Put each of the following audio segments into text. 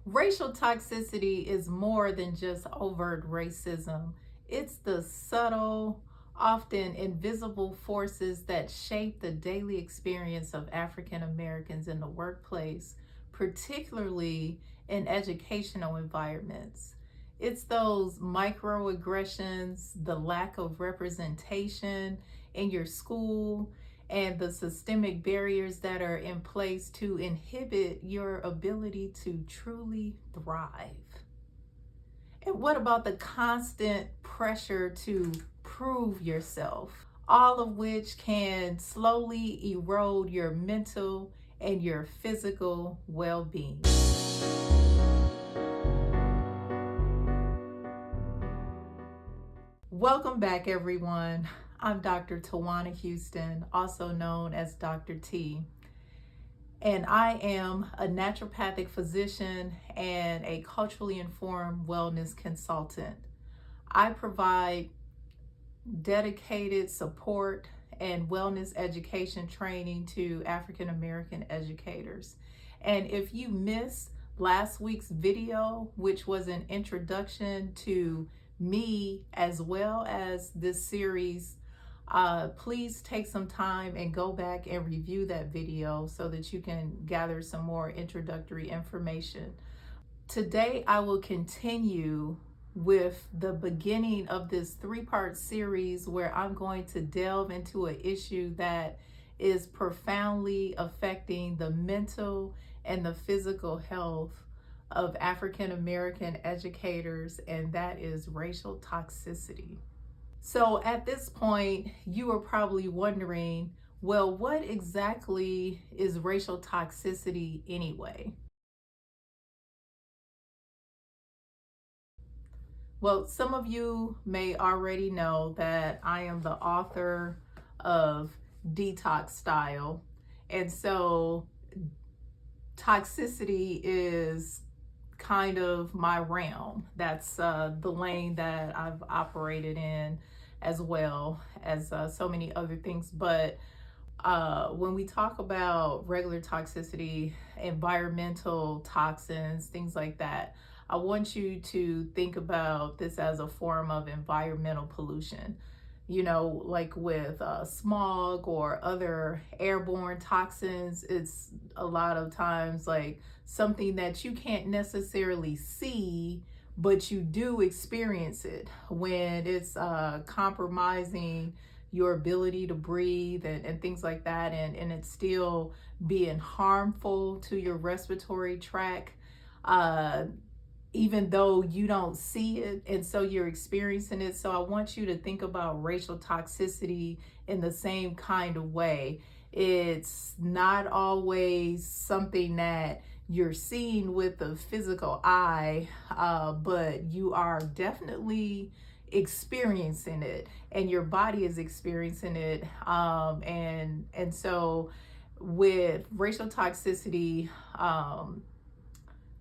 Racial toxicity is more than just overt racism. It's the subtle, often invisible forces that shape the daily experience of African Americans in the workplace, particularly in educational environments. It's those microaggressions, the lack of representation in your school, and the systemic barriers that are in place to inhibit your ability to truly thrive. And what about the constant pressure to prove yourself? All of which can slowly erode your mental and your physical well being. Welcome back, everyone. I'm Dr. Tawainna Houston, also known as Dr. T, and I am a naturopathic physician and a culturally informed wellness consultant. I provide dedicated support and wellness education training to African American educators. And if you missed last week's video, which was an introduction to me as well as this series, please take some time and go back and review that video so that you can gather some more introductory information. Today, I will continue with the beginning of this three-part series where I'm going to delve into an issue that is profoundly affecting the mental and the physical health of African American educators, and that is racial toxicity. So at this point, you are probably wondering, well, what exactly is racial toxicity anyway? Well, some of you may already know that I am the author of Detox Style. And so toxicity is kind of my realm. That's the lane that I've operated in, as well as so many other things. But when we talk about regular toxicity, environmental toxins, things like that, I want you to think about this as a form of environmental pollution. You know, like with smog or other airborne toxins, it's a lot of times like something that you can't necessarily see, but you do experience it when it's compromising your ability to breathe and things like that, and it's still being harmful to your respiratory tract, even though you don't see it, and so you're experiencing it. So I want you to think about racial toxicity in the same kind of way. It's not always something that you're seeing with the physical eye, but you are definitely experiencing it, and your body is experiencing it. And so with racial toxicity,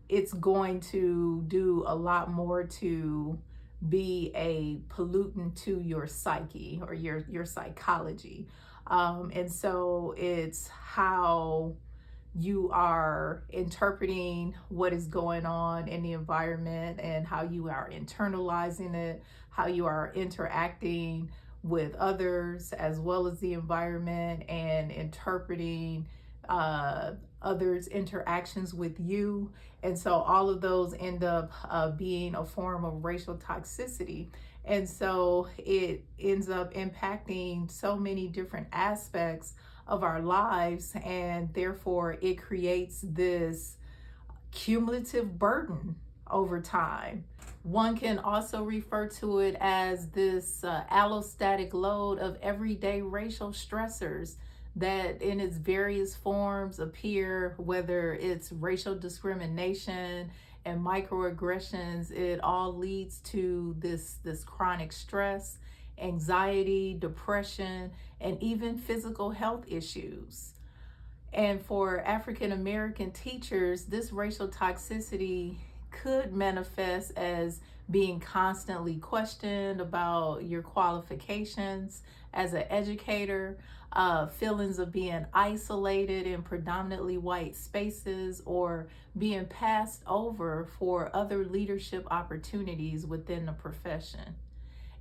it's going to do a lot more to be a pollutant to your psyche or your psychology. And so it's how you are interpreting what is going on in the environment and how you are internalizing it, how you are interacting with others as well as the environment, and interpreting others' interactions with you. And so all of those end up being a form of racial toxicity. And so it ends up impacting so many different aspects of our lives, and therefore it creates this cumulative burden over time. One can also refer to it as this allostatic load of everyday racial stressors that in its various forms appear, whether it's racial discrimination and microaggressions. It all leads to this chronic stress, anxiety, depression, and even physical health issues. And for African American teachers, this racial toxicity could manifest as being constantly questioned about your qualifications as an educator, feelings of being isolated in predominantly white spaces, or being passed over for other leadership opportunities within the profession.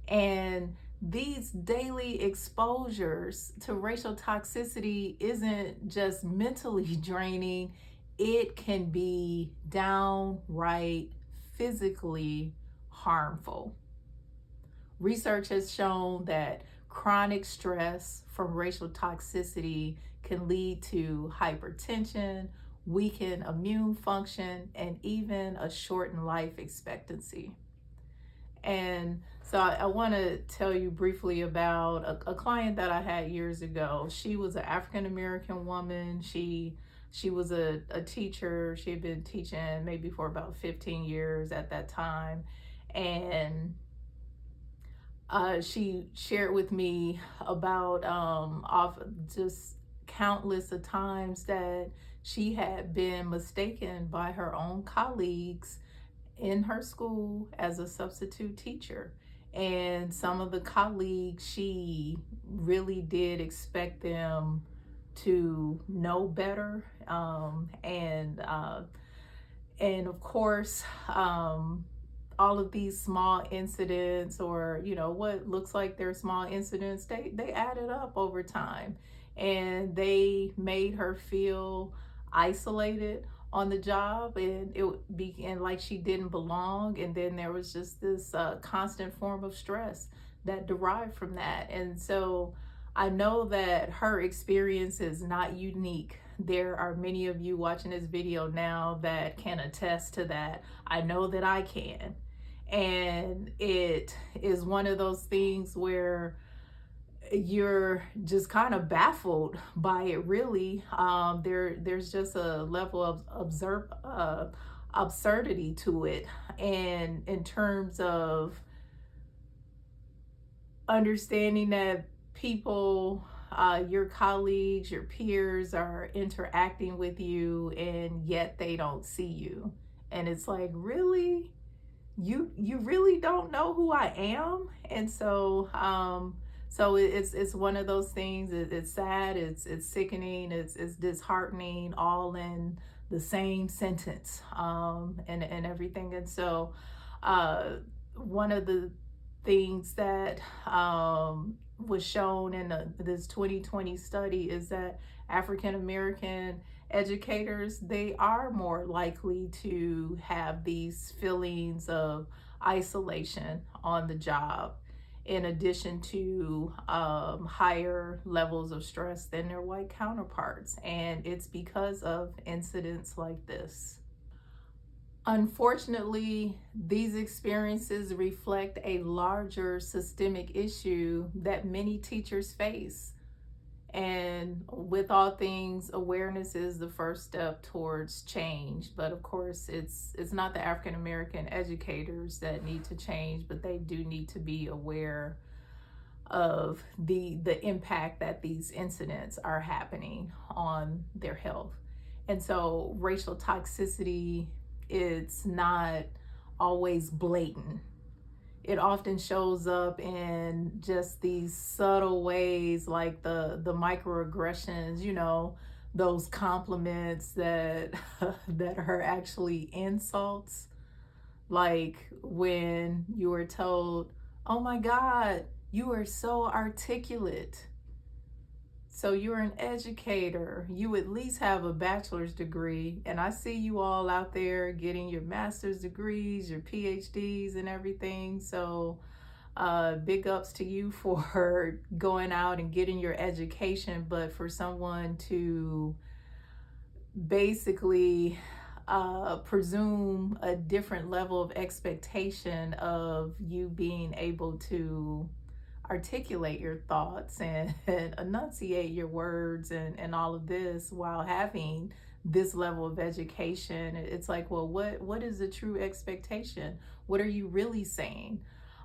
And these daily exposures to racial toxicity isn't just mentally draining, it can be downright physically harmful. Research has shown that chronic stress from racial toxicity can lead to hypertension, weakened immune function, and even a shortened life expectancy. And so I want to tell you briefly about a client that I had years ago. She was an African American woman. She was a teacher. She had been teaching maybe for about 15 years at that time. And she shared with me about off just countless of times that she had been mistaken by her own colleagues in her school as a substitute teacher. And some of the colleagues, she really did expect them to know better. And of course, all of these small incidents, or what looks like they're small incidents, they added up over time, and they made her feel isolated on the job, and it began like she didn't belong. And then there was just this constant form of stress that derived from that. And so I know that her experience is not unique. There are many of you watching this video now that can attest to that. I know that I can. And it is one of those things where you're just kind of baffled by it, really. There's just a level of absurdity to it. And in terms of understanding that people, your colleagues, your peers are interacting with you, and yet they don't see you. And it's like, really? You really don't know who I am? And so it's one of those things. It's sad, it's sickening, it's disheartening, all in the same sentence, and everything. And so one of the things that was shown in this 2020 study is that African American educators, they are more likely to have these feelings of isolation on the job, in addition to higher levels of stress than their white counterparts. And it's because of incidents like this. Unfortunately, these experiences reflect a larger systemic issue that many teachers face. And with all things, awareness is the first step towards change. But of course, it's not the African American educators that need to change, but they do need to be aware of the impact that these incidents are happening on their health. And so racial toxicity, it's not always blatant. It often shows up in just these subtle ways, like the microaggressions, those compliments that that are actually insults. Like when you were told, "Oh my God, you are so articulate." So you're an educator, you at least have a bachelor's degree, and I see you all out there getting your master's degrees, your PhDs and everything. So big ups to you for going out and getting your education. But for someone to basically presume a different level of expectation of you being able to articulate your thoughts and enunciate your words and all of this while having this level of education, it's like, well, what is the true expectation? What are you really saying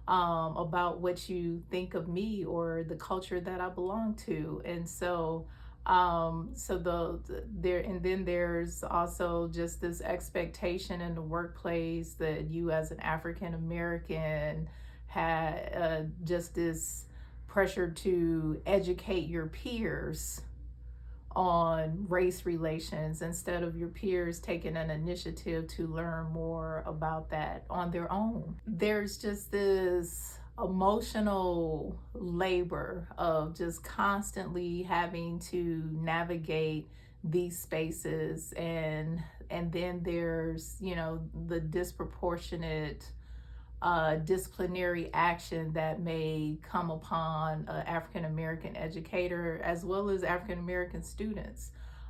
about what you think of me or the culture that I belong to? And so So there, and then there's also just this expectation in the workplace that you as an African American had just this pressure to educate your peers on race relations instead of your peers taking an initiative to learn more about that on their own. There's just this emotional labor of just constantly having to navigate these spaces, and then there's, you know, the disproportionate disciplinary action that may come upon an African American educator as well as African American students,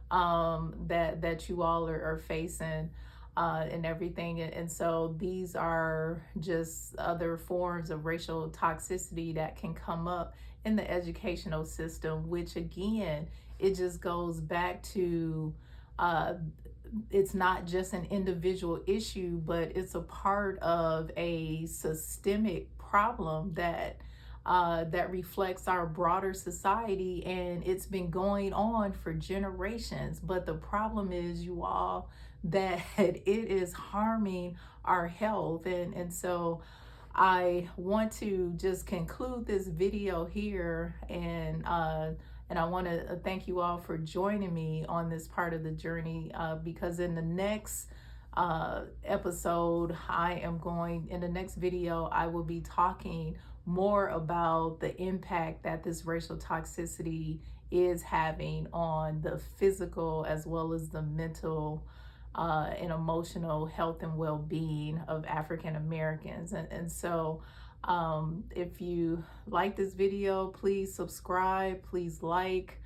that you all are facing, and everything. And so these are just other forms of racial toxicity that can come up in the educational system, which again, it just goes back to uh, it's not just an individual issue, but it's a part of a systemic problem that reflects our broader society, and it's been going on for generations. But the problem is, you all, that it is harming our health, and so I want to just conclude this video here, and I want to thank you all for joining me on this part of the journey, because in the next episode, in the next video, I will be talking more about the impact that this racial toxicity is having on the physical as well as the mental and emotional health and well-being of African Americans. And so if you like this video, please subscribe, please like,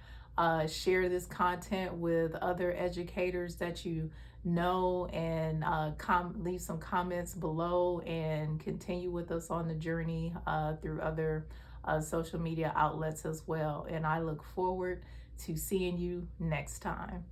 share this content with other educators that you know, and leave some comments below, and continue with us on the journey through other social media outlets as well. And I look forward to seeing you next time.